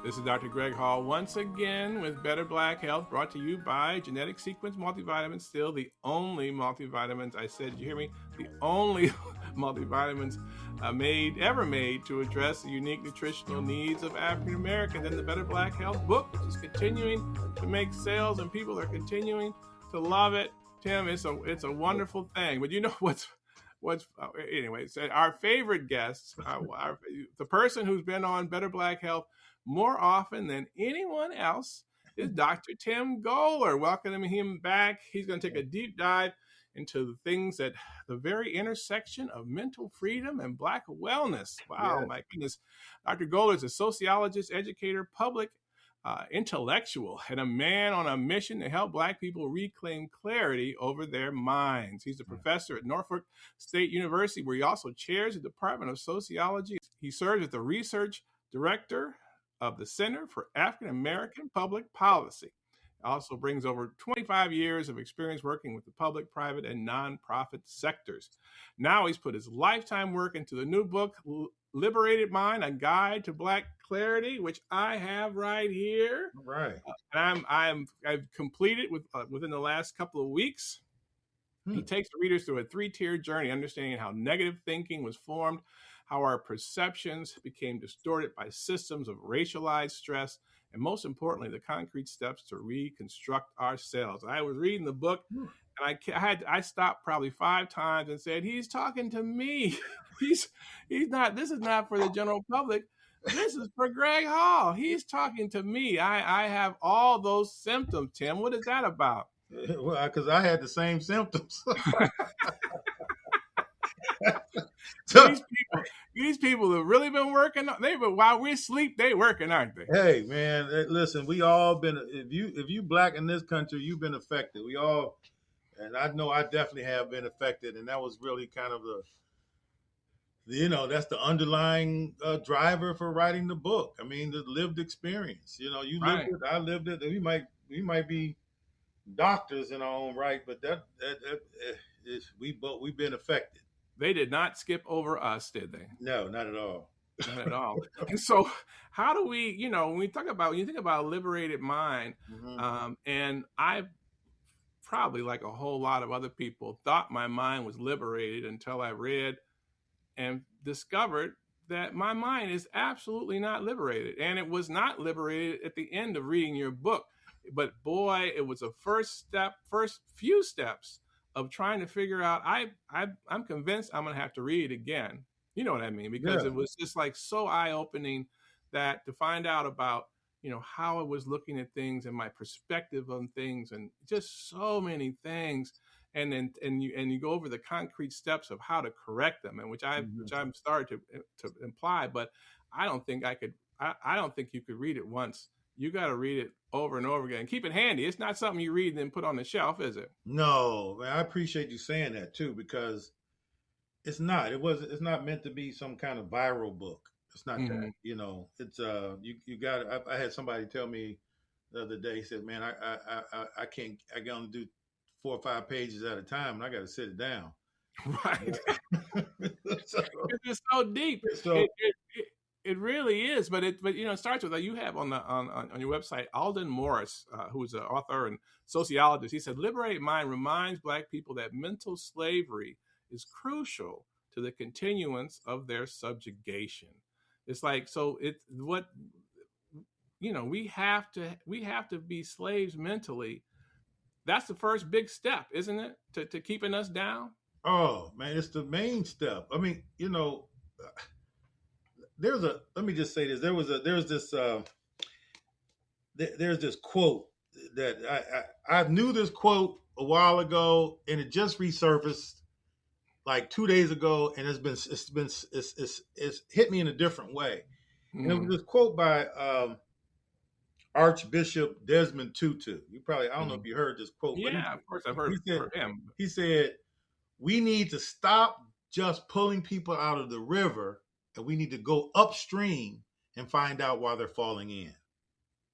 This is Dr. Greg Hall once again with Better Black Health, brought to you by Genetic Sequence Multivitamins. Still the only multivitamins, I said, did you hear me? The only multivitamins ever made to address the unique nutritional needs of African Americans. And the Better Black Health book, which is continuing to make sales, and people are continuing to love it. Tim, it's a wonderful thing. But you know what's anyways, our favorite guests, the person who's been on Better Black Health more often than anyone else is Dr. Tim Goler. Welcoming him back. He's going to take a deep dive into the things at the very intersection of mental freedom and Black wellness. Wow, yes. My goodness. Dr. Goler is a sociologist, educator, public intellectual, and a man on a mission to help Black people reclaim clarity over their minds. He's a professor at Norfolk State University, where he also chairs the Department of Sociology. He serves as the research director of the Center for African American Public Policy. Also brings over 25 years of experience working with the public, private, and nonprofit sectors. Now he's put his lifetime work into the new book, Liberated Mind, A Guide to Black Clarity, which I have right here. Right. And I've completed within the last couple of weeks. He takes the readers through a 3-tier journey, understanding how negative thinking was formed, how our perceptions became distorted by systems of racialized stress, and most importantly, the concrete steps to reconstruct ourselves. I was reading the book, and I stopped probably 5 times and said, "He's talking to me. He's not. This is not for the general public. This is for Greg Hall. He's talking to me. I have all those symptoms." Tim, what is that about? Well, because I had the same symptoms. These people have really been working. While we sleep, they working, aren't they? Hey, man, listen, we all been. If you Black in this country, you've been affected. We all, and I know I definitely have been affected, and that was really kind of that's the underlying driver for writing the book. I mean, the lived experience. You lived it, I lived it. We might be doctors in our own right, but we've been affected. They did not skip over us, did they? No, not at all. Not at all. And so how do we, when you think about liberated mind, and I probably, like a whole lot of other people, thought my mind was liberated until I read and discovered that my mind is absolutely not liberated. And it was not liberated at the end of reading your book. But boy, it was a first few steps of trying to figure out, I'm convinced I'm going to have to read it again. You know what I mean? Because It was just like so eye-opening that to find out about, how I was looking at things and my perspective on things and just so many things. And then you go over the concrete steps of how to correct them, and which I'm started to imply, but I don't think I don't think you could read it once. You got to read it over and over again. Keep it handy. It's not something you read and then put on the shelf, is it? No, man, I appreciate you saying that too, because it's not. It's not meant to be some kind of viral book. It's not that. It's you got. I had somebody tell me the other day. He said, "Man, I can't. I can only do 4 or 5 pages at a time, and I got to sit it down." Right. It's so deep. It really is, but it starts with you have on your website Alden Morris, who's an author and sociologist. He said, "Liberated Mind reminds Black people that mental slavery is crucial to the continuance of their subjugation." It's like, so it's what we have to be slaves mentally. That's the first big step, isn't it, to keeping us down? Oh man, it's the main step. I mean, let me just say this. There's this quote that I knew this quote a while ago, and it just resurfaced like 2 days ago, and it's hit me in a different way. And it was this quote by Archbishop Desmond Tutu. I don't know if you heard this quote. Yeah, of course I've heard him. He said, "We need to stop just pulling people out of the river, and we need to go upstream and find out why they're falling in."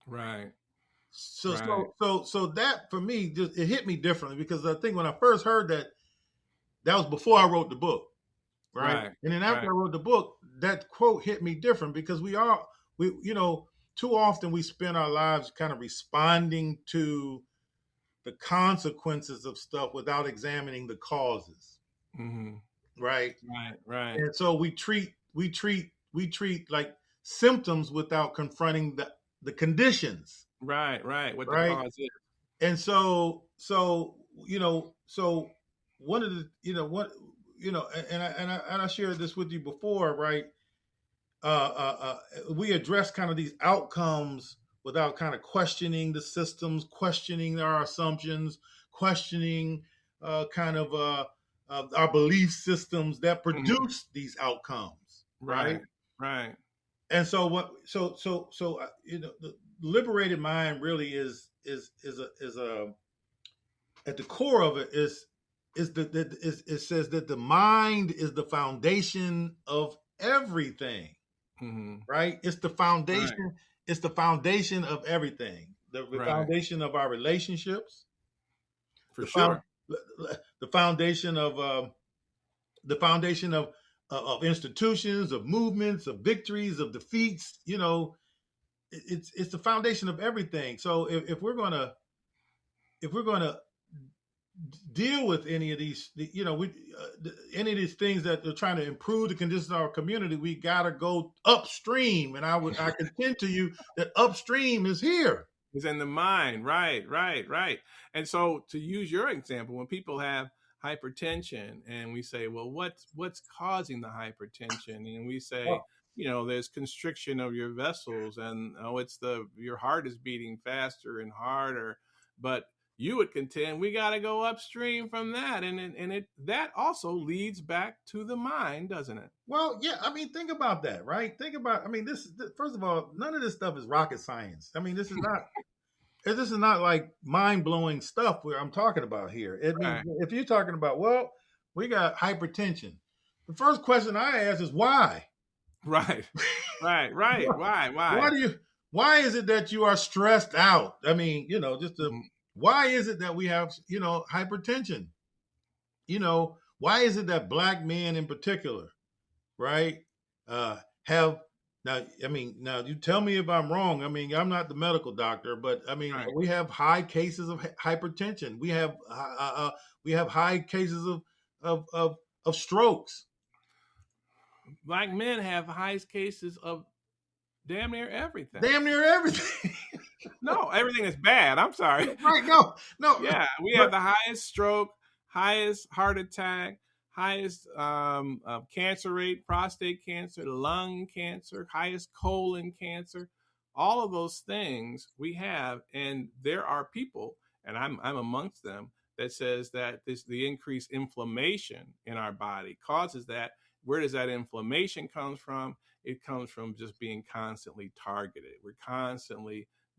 Right. So that for me, it hit me differently, because I think when I first heard that was before I wrote the book, right? And then after I wrote the book, that quote hit me different, because too often we spend our lives kind of responding to the consequences of stuff without examining the causes, Mm-hmm. right? Right. Right. And so we treat like symptoms without confronting the conditions, Right. Right. What the right? cause is. And so one of the what and I shared this with you before, right? We address kind of these outcomes without kind of questioning the systems, questioning our assumptions, questioning kind of our belief systems that Mm-hmm. produce these outcomes, right? Right. Right. And so what? The liberated mind really is a at the core of it is it says that the mind is the foundation of everything, Mm-hmm. right? It's the Right. foundation. It's the foundation of everything. The Right. foundation of our relationships. For The found sure. the foundation of the foundation of institutions, of movements, of victories, of defeats. It's the foundation of everything. So if we're gonna deal with any of these, any of these things that are trying to improve the conditions of our community, we gotta go upstream. And I contend to you that upstream is here. Is in the mind. Right, right, right. And so to use your example, when people have hypertension and we say, well, what's causing the hypertension? And we say, Well, there's constriction of your vessels and oh, it's your heart is beating faster and harder. But you would contend we got to go upstream from that. And it that also leads back to the mind, doesn't it? well, yeah. I mean, think about that, right? Think about. I mean, first of all, none of this stuff is rocket science. I mean, this is not like mind blowing stuff where I'm talking about here. I mean, Right, if you're talking about, well, we got hypertension, the first question I ask is why? right, right, right. Why Why? do you? Why is it that you are stressed out? I mean, Mhm. why is it that we have hypertension? Why is it that black men in particular, right, have now? I mean, now you tell me if I'm wrong. I mean, I'm not the medical doctor, but I mean, Right. we have high cases of hypertension. We have high cases of strokes. Black men have the highest cases of damn near everything. Damn near everything. No, everything is bad. I'm sorry. Right? No, no, Yeah, we but have the highest stroke, highest heart attack, highest cancer rate, prostate cancer, lung cancer, highest colon cancer. All of those things we have, and there are people, and I'm amongst them, that says that the increased inflammation in our body causes that. Where does that inflammation comes from? It comes from just being constantly targeted.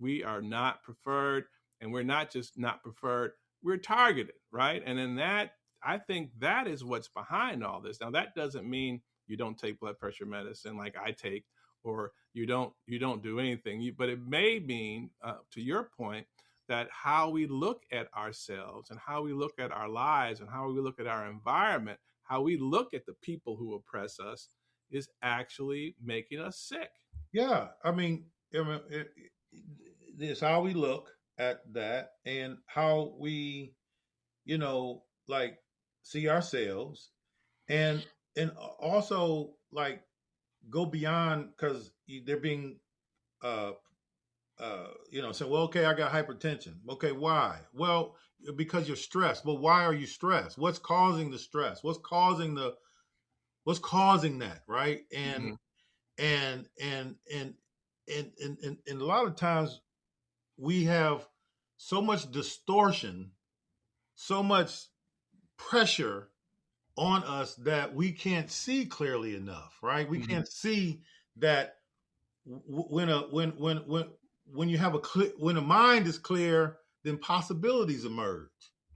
We are not preferred, and we're not just not preferred, we're targeted, right? And then that, I think that is what's behind all this. Now that doesn't mean you don't take blood pressure medicine like I take, or you don't do anything, but it may mean, to your point, that how we look at ourselves and how we look at our lives and how we look at our environment, how we look at the people who oppress us, is actually making us sick. yeah, I mean, it's how we look at that and how we, like see ourselves, and and also like go beyond because they're being uh saying, well, okay, I got hypertension. Okay, why? Well, because you're stressed. Well, why are you stressed? What's causing the stress? What's causing that, right? And Mm-hmm. and and and and a lot of times we have so much distortion, so much pressure on us that we can't see clearly enough, right? We Mm-hmm. can't see that when you have when a mind is clear, then possibilities emerge,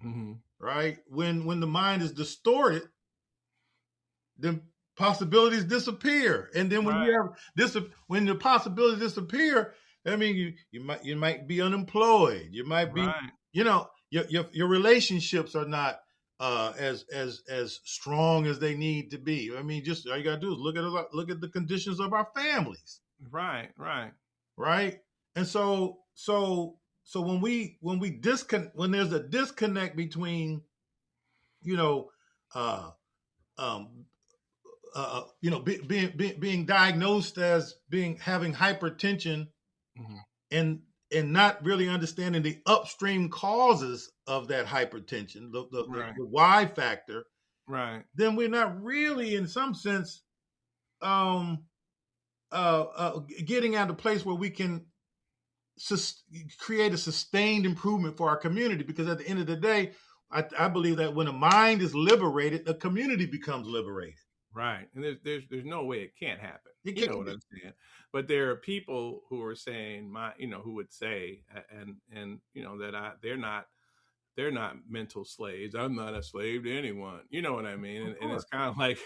Mm-hmm. right? When the mind is distorted, then possibilities disappear. And then when you Right, have this, when the possibilities disappear, I mean, you might be unemployed. You might be, right. your relationships are not as strong as they need to be. I mean, just all you gotta do is look at the conditions of our families, Right, right. right? And so when there's a disconnect between, you know, uh, um, being diagnosed as having hypertension, Mm-hmm. and not really understanding the upstream causes of that hypertension, Right. the why factor, Right. then we're not really, in some sense, um, getting at a place where we can sus- create a sustained improvement for our community. Because at the end of the day, I believe that when a mind is liberated, the community becomes liberated. Right. And there's no way it can't happen. It You know can't what be. I'm saying? But there are people who are saying who would say and that they're not mental slaves. I'm not a slave to anyone. You know what I mean? Of And course. it's kind of like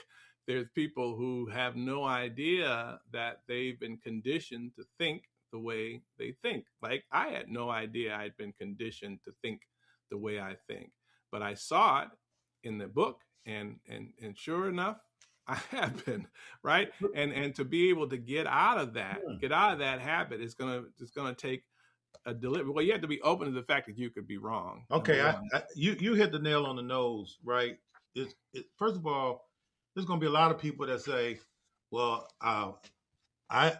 there's people who have no idea that they've been conditioned to think the way they think. Like I had no idea I'd been conditioned to think the way I think, but I saw it in the book, and sure enough, I have been right. And to be able to Yeah. get out of that habit is gonna take a deliberate. Well, you have to be open to the fact that you could be wrong. Number Okay, one. you hit the nail on the nose, right? First of all, there's going to be a lot of people that say, "Well, I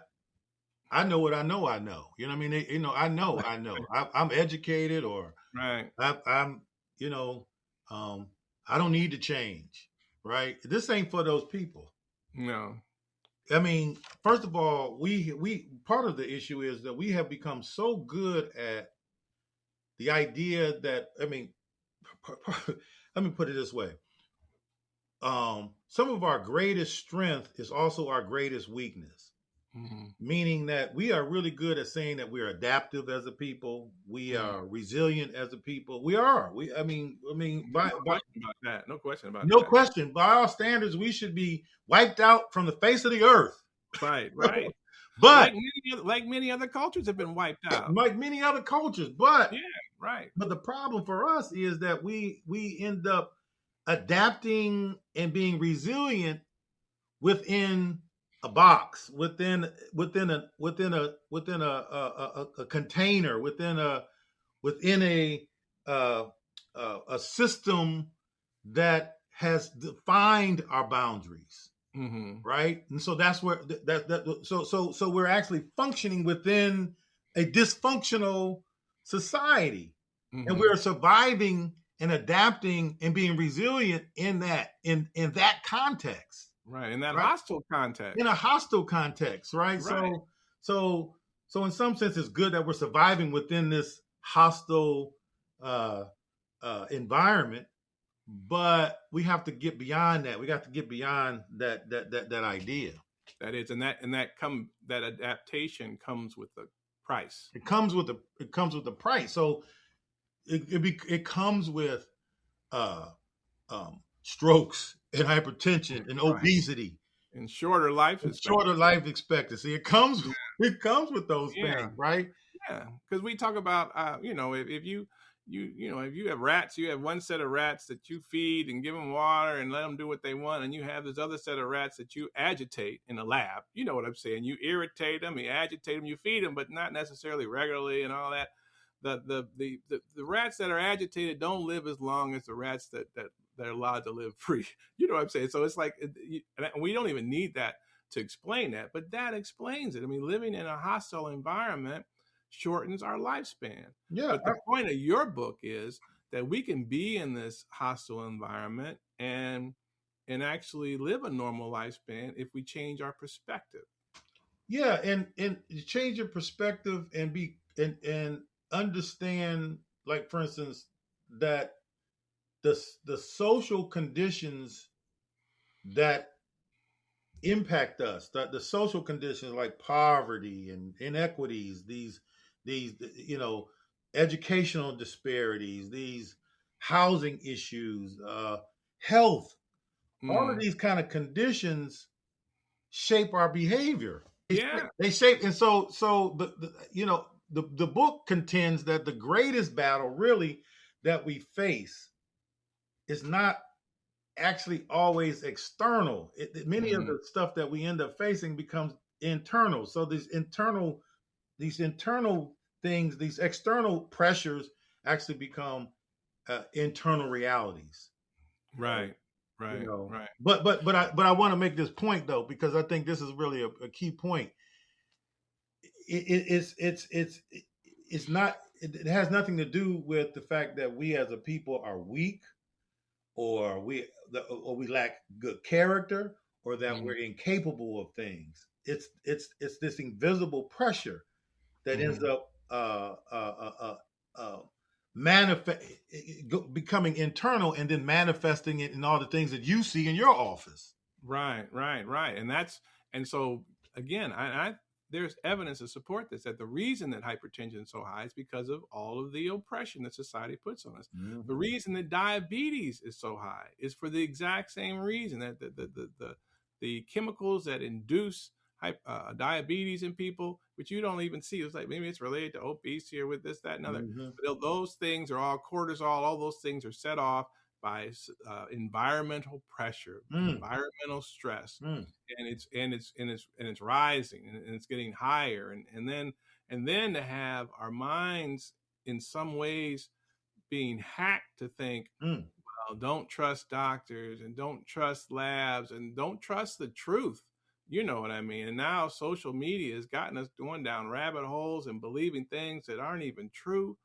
I know what I know. I know." You know what I mean? I know. I know. I'm educated, or Right. I'm, you know, um, I don't need to change, right? This ain't for those people. No. I mean, first of all, we part of the issue is that we have become so good at the idea that, I mean, let me put it this way. Some of our greatest strength is also our greatest weakness, Mm-hmm. meaning that we are really good at saying that we're adaptive as a people, we Mm-hmm. are resilient as a people. We are. No question about that. No question about No that. question, by our standards, we should be wiped out from the face of the earth. Right. Right. But Like many other cultures have been wiped out. like many other cultures, but Yeah. Right. the problem for us is that we end up adapting and being resilient within a box, within a container, within a system that has defined our boundaries, Mm-hmm. right? And so that's where so we're actually functioning within a dysfunctional society, and Mm-hmm. we're surviving and adapting and being resilient in that context, Right. In that right? hostile In a context. hostile context, right? Right. So in some sense, it's good that we're surviving within this hostile uh, environment, but we have to get beyond that. We got to get beyond that idea. That is, that adaptation comes with a price. It comes with a price. So it comes with uh, strokes and hypertension and Right. obesity And shorter life and shorter expectancy. life expectancy. It comes with those Yeah. things, right? Yeah, because we talk about, if if you have rats, you have one set of rats that you feed and give them water and let them do what they want, and you have this other set of rats that you agitate in a lab. You know what I'm saying? You irritate them, you agitate them, you feed them, but not necessarily regularly and all that. The rats that are agitated don't live as long as the rats that are allowed to live free. You know what I'm saying? So it's like, and we don't even need that to explain that, but that explains it. I mean, living in a hostile environment shortens our lifespan. Yeah, But the point of your book is that we can be in this hostile environment and actually live a normal lifespan if we change our perspective. yeah, and change your perspective and be and understand, like for instance, that the social conditions that impact us, the social conditions like poverty and inequities, these educational disparities, these housing issues, health, all of Mm. these kind of conditions shape our behavior. Yeah. They shape, and so the book contends that the greatest battle really that we face is not actually always external. Many of Mm-hmm. the stuff that we end up facing becomes internal. So these internal these internal things, these external pressures actually become internal realities. Right. You Right. know, Right. but I want to make this point though, because I think this is really a key point. It's not. It has nothing to do with the fact that we as a people are weak, or we lack good character, or that Mm-hmm. we're incapable of things. It's this invisible pressure that ends Mm-hmm. up manifest becoming internal and then manifesting it in all the things that you see in your office. Right, right, right. And so again, I there's evidence to support this, that the reason that hypertension is so high is because of all of the oppression that society puts on us. The Mm-hmm. reason that diabetes is so high is for the exact same reason, that the chemicals that induce diabetes in people, which you don't even see. It's like maybe it's related to obesity or with this, that, and other. Mm-hmm. But those things are all cortisol. All those things are set off by environmental pressure, Mm. environmental stress, Mm. and it's rising, and it's getting higher, and then to have our minds in some ways being hacked to think, Mm. well, don't trust doctors and don't trust labs and don't trust the truth. You know what I mean? And now social media has gotten us going down rabbit holes and believing things that aren't even true.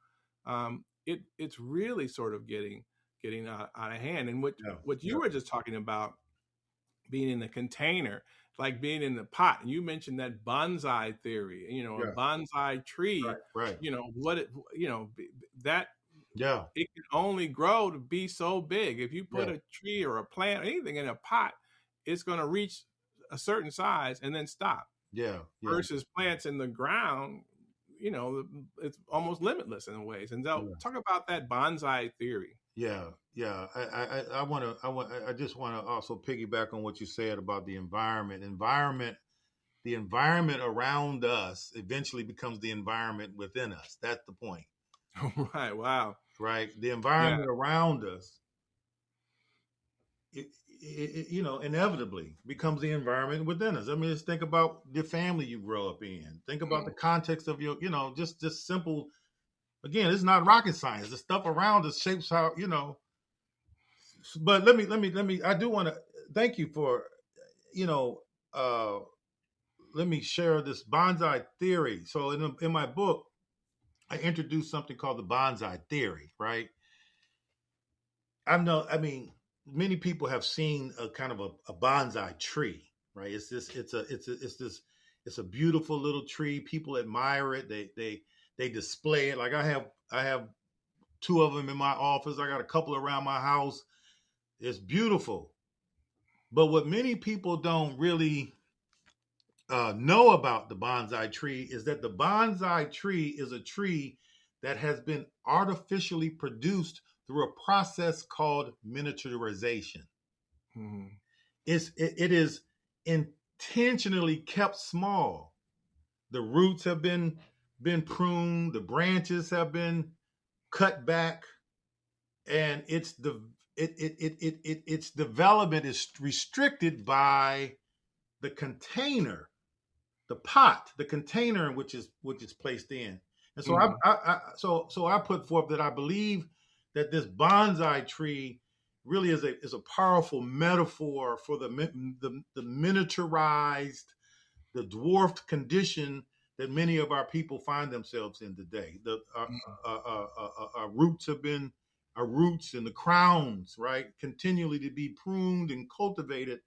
It's really sort of getting out of hand. And what Yeah. what Yeah. you were just talking about, being in the container, like being in the pot. And you mentioned that bonsai theory. A Yeah. bonsai Right. tree. Right. What it. That Yeah. it can only grow to be so big. If you put Yeah. a tree or a plant, anything in a pot, it's going to reach a certain size and then stop. Yeah. Yeah. Versus plants in the ground, it's almost limitless in ways. And so, Yeah. talk about that bonsai theory. Yeah, yeah. I just want to also piggyback on what you said about the environment. The environment around us eventually becomes the environment within us. That's the point, Right. Wow. right? The Yeah. environment around us, inevitably becomes the environment within us. I mean, just think about the family you grow up in. Think about the context of your, just simple. Again, it's not rocket science. The stuff around us shapes how, but let me I do want to thank you for you know uh let me share this bonsai theory. So in my book I introduced something called the bonsai theory, right? I mean, many people have seen a kind of a bonsai tree, right? It's a beautiful little tree. People admire it. They display it. Like I have two of them in my office. I got a couple around my house. It's beautiful. But what many people don't really know about the bonsai tree is that the bonsai tree is a tree that has been artificially produced through a process called miniaturization. Mm-hmm. It is intentionally kept small. The roots have been pruned, the branches have been cut back, and its development is restricted by the container, the pot, the container in which is placed in. And so Mm-hmm. I put forth that I believe that this bonsai tree really is a powerful metaphor for the miniaturized, the dwarfed condition that many of our people find themselves in today. Our roots have been our roots and the crowns, right, continually to be pruned and cultivated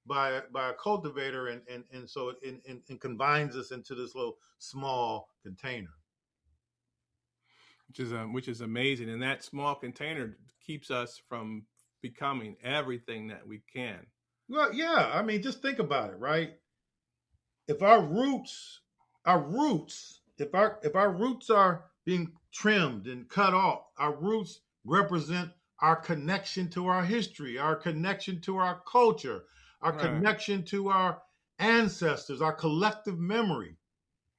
by a cultivator, and so it combines us into this little small container. Which is amazing, and that small container keeps us from becoming everything that we can. Well, yeah, I mean, just think about it, right? If our roots are being trimmed and cut off, our roots represent our connection to our history, our connection to our culture, our Right. connection to our ancestors, our collective memory,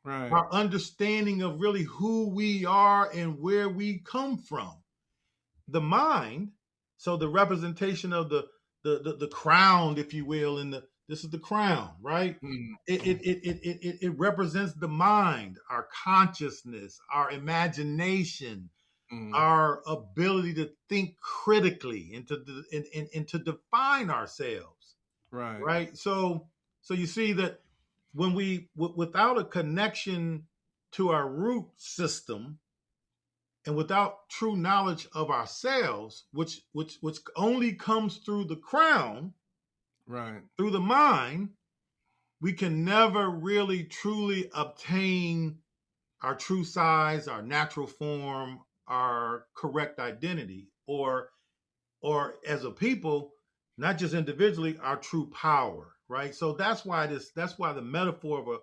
Right. our understanding of really who we are and where we come from. The mind, so the representation of the crown, if you will, and This is the crown, right? It, Mm-hmm. it, it, it, it, it represents the mind, our consciousness, our imagination, Mm-hmm. our ability to think critically and to define ourselves, Right. right? So you see that when without a connection to our root system and without true knowledge of ourselves, which only comes through the crown, Right. through the mind, we can never really truly obtain our true size, our natural form, our correct identity, or as a people, not just individually, our true power, right? So that's why the metaphor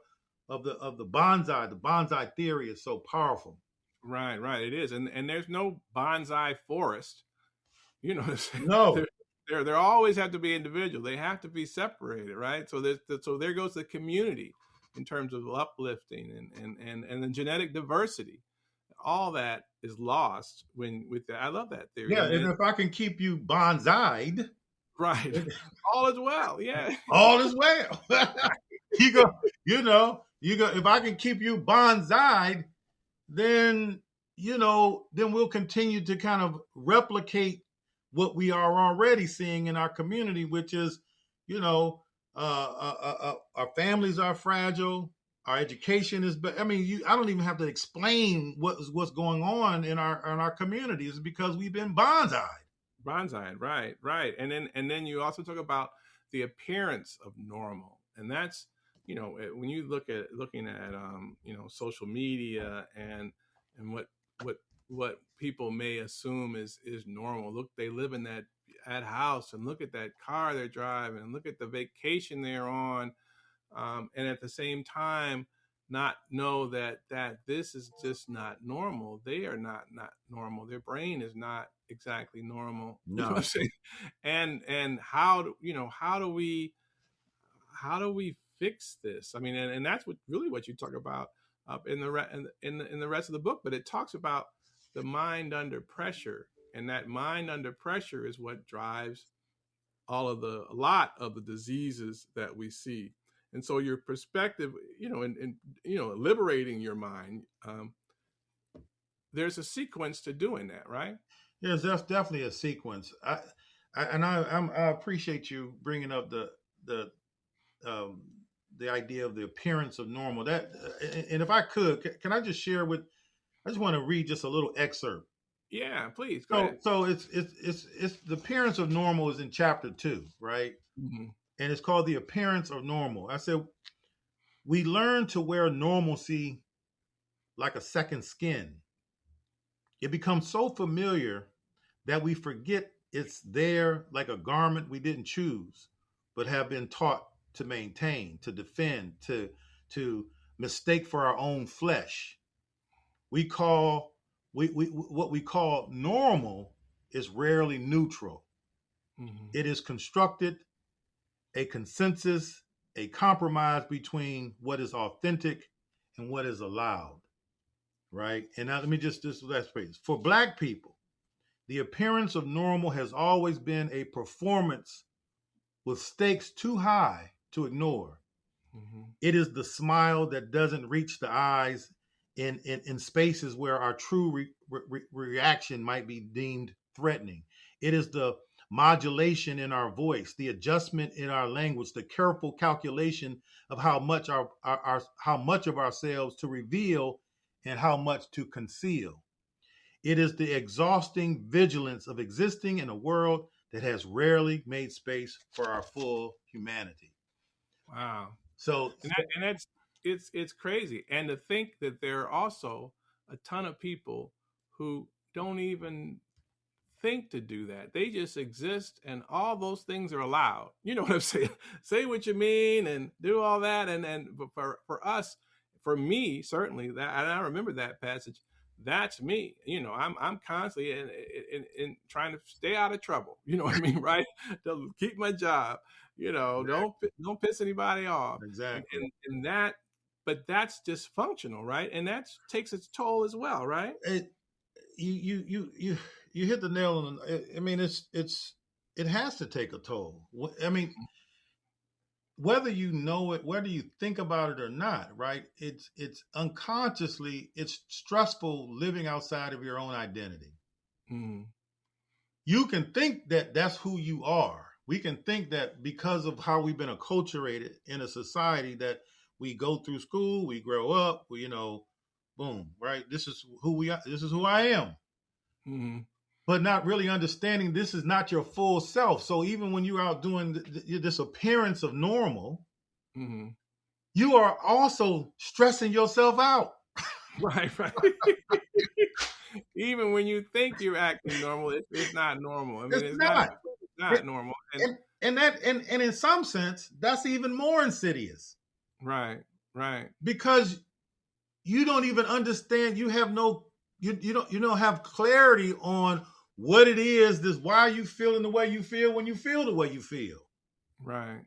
of the bonsai theory is so powerful. Right. Right. It is, and there's no bonsai forest. You know, No, they're, they're always have to be individual. They have to be separated, right? So so there goes the community in terms of uplifting and the genetic diversity. All that is lost when with the, I love that theory. yeah, And and then if I can keep you bonsai'd, right, all is well. Yeah. all is well. you go, you go. If I can keep you bonsai'd, then then we'll continue to kind of replicate what we are already seeing in our community, which is, you know, our families are fragile, our education is. I mean, I don't even have to explain what's going on in our communities because we've been bonsai. Bonsai, right, right. And then you also talk about the appearance of normal. And that's, when you looking at social media and what what people may assume is normal. Look, they live in that house, and look at that car they're driving, and look at the vacation they're on, and at the same time not know that this is just not normal. They are not normal. Their brain is not exactly normal. You know what I'm No, saying? And how do we fix this? I mean, and that's what really what you talk about up in the rest of the book. But it talks about the mind under pressure, and that mind under pressure is what drives a lot of the diseases that we see. And so your perspective, liberating your mind, there's a sequence to doing that, right? yes, that's definitely a sequence. I appreciate you bringing up the um, the idea of the appearance of normal. And if I could, can I just share with? I just want to read just a little excerpt. Yeah, please go So ahead. so it's the appearance of normal is in chapter 2, right? Mm-hmm. And it's called the appearance of normal. I said we learn to wear normalcy like a second skin. It becomes so familiar that we forget it's there like a garment we didn't choose, but have been taught to maintain, to defend, to mistake for our own flesh. We call we what we call normal is rarely neutral. Mm-hmm. It is constructed a consensus, a compromise between what is authentic and what is allowed, right? And now let me just last phrase. For Black people, the appearance of normal has always been a performance with stakes too high to ignore. Mm-hmm. It is the smile that doesn't reach the eyes in spaces where our true reaction might be deemed threatening. It is the modulation in our voice, the adjustment in our language, the careful calculation of how much how much of ourselves to reveal and how much to conceal. It is the exhausting vigilance of existing in a world that has rarely made space for our full humanity. Wow. So, And that's it's crazy. And to think that there are also a ton of people who don't even think to do that. They just exist, and all those things are allowed. You know what I'm saying? Say what you mean and do all that. And for us, for me, certainly that, and I remember that passage. That's me. I'm constantly in trying to stay out of trouble. You know what I mean, right? To keep my job. Don't piss anybody off, and exactly. and, and that. But that's dysfunctional, right? And that takes its toll as well, right? It, you hit the nail on the. I mean, it has to take a toll. I mean, whether you know it, whether you think about it or not, right? It's unconsciously, it's stressful living outside of your own identity. Mm-hmm. You can think that that's who you are. We can think that because of how we've been acculturated in a society, that we go through school, we grow up, we, boom, right? This is who we are. This is who I am. Mm-hmm. But not really understanding this is not your full self. So even when you're out doing this appearance of normal, Mm-hmm. you are also stressing yourself out. Right, right. Even when you think you're acting normal, it's not normal. I mean, It's it's not. not normal. And And in some sense, that's even more insidious right, right. because you don't even understand. You have no, you don't have clarity on what it is. This why you feeling the way you feel when you feel the way you feel. Right.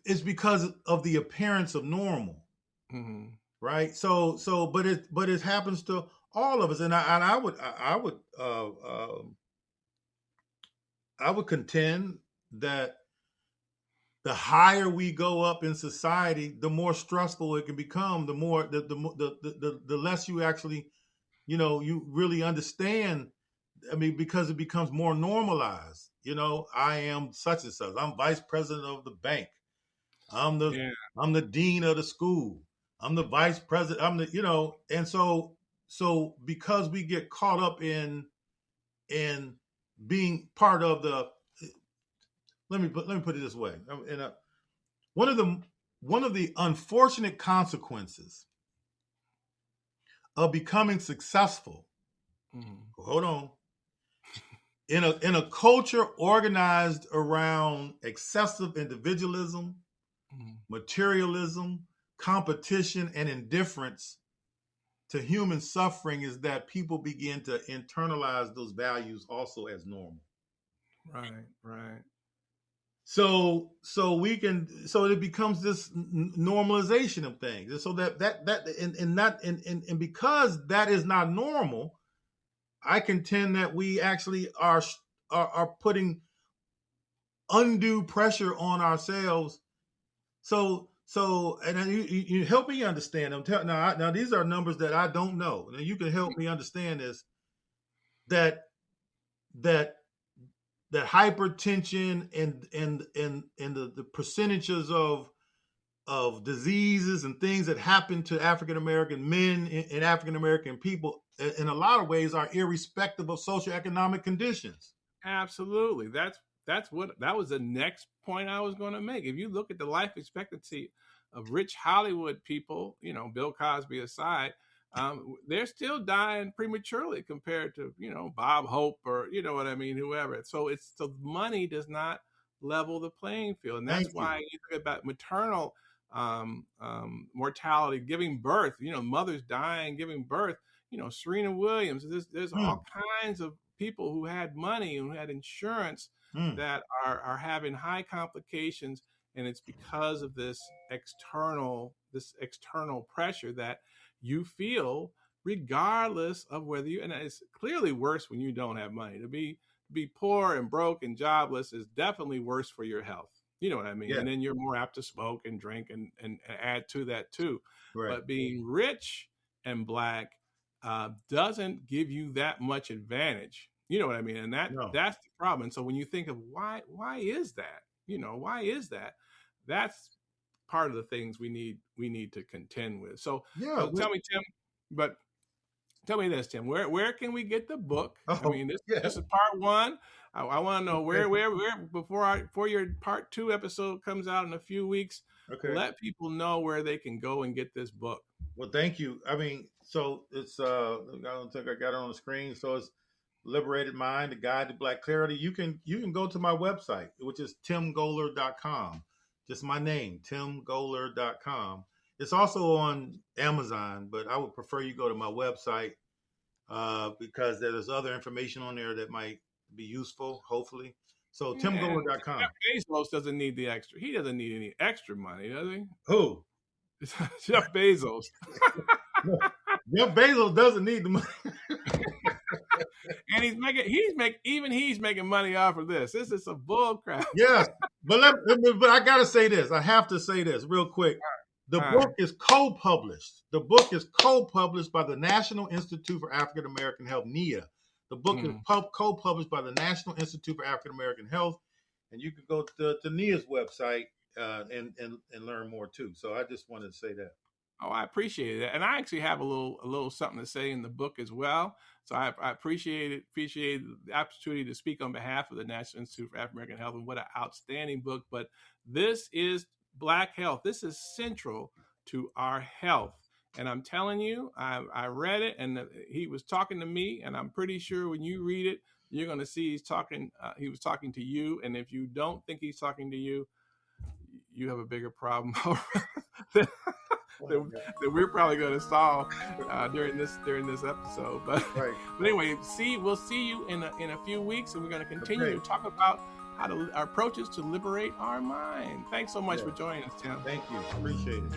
It's because of the appearance of normal, Mm-hmm. right? But it happens to all of us, and I would contend that the higher we go up in society, the more stressful it can become. The more the less you actually, you really understand. I mean, because it becomes more normalized. I am such and such. I'm vice president of the bank. I'm the Yeah. I'm the dean of the school. I'm the vice president. I'm the and so because we get caught up in being part of the let me put it this way. One of the unfortunate consequences of becoming successful. Mm-hmm. Hold on. In a culture organized around excessive individualism, Mm-hmm. materialism, competition, and indifference to human suffering, is that people begin to internalize those values also as normal. Right, right. So it becomes this normalization of things, and so and because that is not normal, I contend that we actually are putting undue pressure on ourselves. And then you help me understand them. Now these are numbers that I don't know, and you can help me understand this. That that that hypertension and the percentages of diseases and things that happen to African American men and African American people in a lot of ways are irrespective of socioeconomic conditions. Absolutely. That was the next point I was going to make. If you look at the life expectancy of rich Hollywood people, Bill Cosby aside, they're still dying prematurely compared to, Bob Hope or, what I mean, whoever. So money does not level the playing field. And that's Thank you. why you think about maternal mortality, giving birth, mothers dying, giving birth, Serena Williams. There's all kinds of people who had money and who had insurance that are having high complications, and it's because of this external pressure that you feel regardless of whether you, and it's clearly worse when you don't have money. To be poor and broke and jobless is definitely worse for your health. You know what I mean? Yeah. And then you're more apt to smoke and drink and add to that too. Right. But being rich and black doesn't give you that much advantage. You know what I mean? And No. that's the problem. And so when you think of why is that? Why is that? That's part of the things we need to contend with. So Yeah. tell me, Tim, but tell me this, Tim, where can we get the book? I Oh, mean, this yeah. is part one. I want to know Okay. where before your part two episode comes out in a few weeks. Okay. Let people know where they can go and get this book. Well, thank you. I mean, so it's I don't think I got it on the screen. So it's Liberated Mind, the Guide to Black Clarity. You can go to my website, which is timgoler.com. Just my name, timgoler.com. It's also on Amazon, but I would prefer you go to my website because there's other information on there that might be useful, hopefully. So timgoler.com. Jeff Bezos doesn't need the extra. He doesn't need any extra money, does he? Who? Jeff Bezos. Jeff Bezos doesn't need the money. And he's making money off of this. This is a bull crap. Yes, but but I gotta say this. I have to say this real quick. The book is co-published. The book is co-published by the National Institute for African American Health, NIA. The book is co-published by the National Institute for African American Health, and you can go to NIA's website and learn more too. So I just wanted to say that. Oh, I appreciate it, and I actually have a little something to say in the book as well. So I appreciate the opportunity to speak on behalf of the National Institute for African American Health, and what an outstanding book. But this is Black health. This is central to our health. And I'm telling you, I read it, and he was talking to me, and I'm pretty sure when you read it, you're going to see he was talking to you. And if you don't think he's talking to you, you have a bigger problem that we're probably going to solve during this episode. But anyway, we'll see you in a few weeks, and we're going to continue to talk about our approaches to liberate our mind. Thanks so much for joining us, Tim. Thank you. Appreciate it.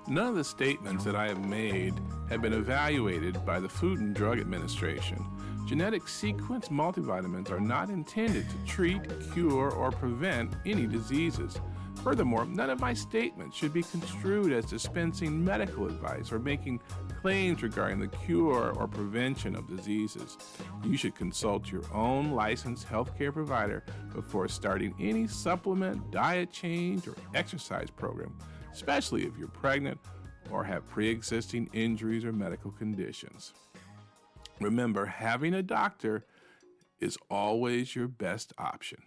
None of the statements that I have made have been evaluated by the Food and Drug Administration. Genetic sequence multivitamins are not intended to treat, cure, or prevent any diseases. Furthermore, none of my statements should be construed as dispensing medical advice or making claims regarding the cure or prevention of diseases. You should consult your own licensed healthcare provider before starting any supplement, diet change, or exercise program, especially if you're pregnant or have pre-existing injuries or medical conditions. Remember, having a doctor is always your best option.